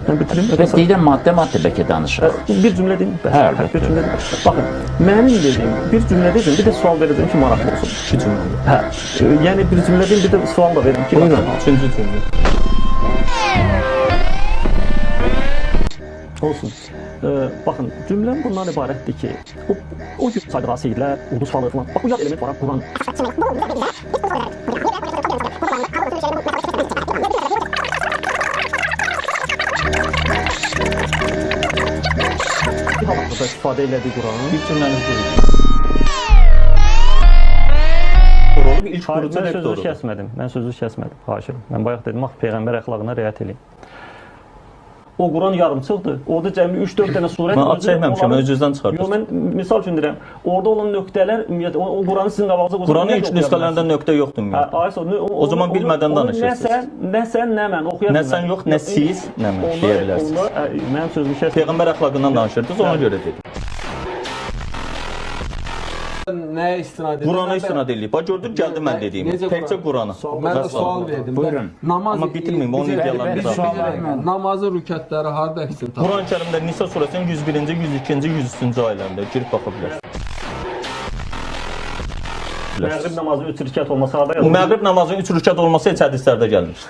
Mən bitirim. Və deyirəm maddə bəlkə danışaq. Bir cümlə deyim. Hə, bir cümlə deyim. Baxın, mənim dediyim bir cümlə dedim, bir də sual verəcəm ki, maraqlı olsun. İki cümlə. Hə. Yəni bir cümlə deyim, bir də sual da verim ki, Buyurun, üçüncü cümlə. olsun. Baxın, cümləm bundan ibarətdir ki, o gün saydığı seyirlər, ulduz falı falan. Bax, bu yad element var, Quran. Bir halaqda istifadə elədiyi Quran. Bir cümləniz buyurun. Doğru, ilk kurucu Mən hep sözü doğrudur. kəsmədim. Mən sözü kəsmədim. Xahiş edirəm. Mən bayaq dedim, axı peyğəmbər əxlaqına riayət eləyin. O Quran yarımçıqdır. Orada cəmi 3-4 dənə surət. Mən ad çəkməmişəm, öz-özdən çıxardım. Yox, mən misal üçün deyirəm. Orada olan nöqtələr ümumiyyətlə o Quranı sizin qabağınıza qoysan. Quranın ilk nüsxələrində nöqtə yoxdur ümumiyyətlə. O zaman bilmədən danışırsınız. Nə sən, nə mən oxuya Nə sən yox, nə siz, nə mən deyə bilərsiniz. Mənim sözümü kəsmədim. Peyğəmbər əxlaqından danışırdınız, ona görə dedim. Nəyə istinad edir? Qurana istinad edilib. Bax gördün, gəldi mən dediyim. Təkcə Qurana. Mən də sual verdim. Buyurun. Namaz Amma bitirməyim, onun iddialarını da. Namazın rükətləri harda əksin tapır? Quran-ı Kərimdə Nisa surəsinin 101-ci, 102-ci, 103-cü ayələrində girib baxa bilərsiniz. Məğrib namazının 3 rükət olması harda yazılır? Məğrib namazının 3 rükət olması heç hədislərdə gəlmir.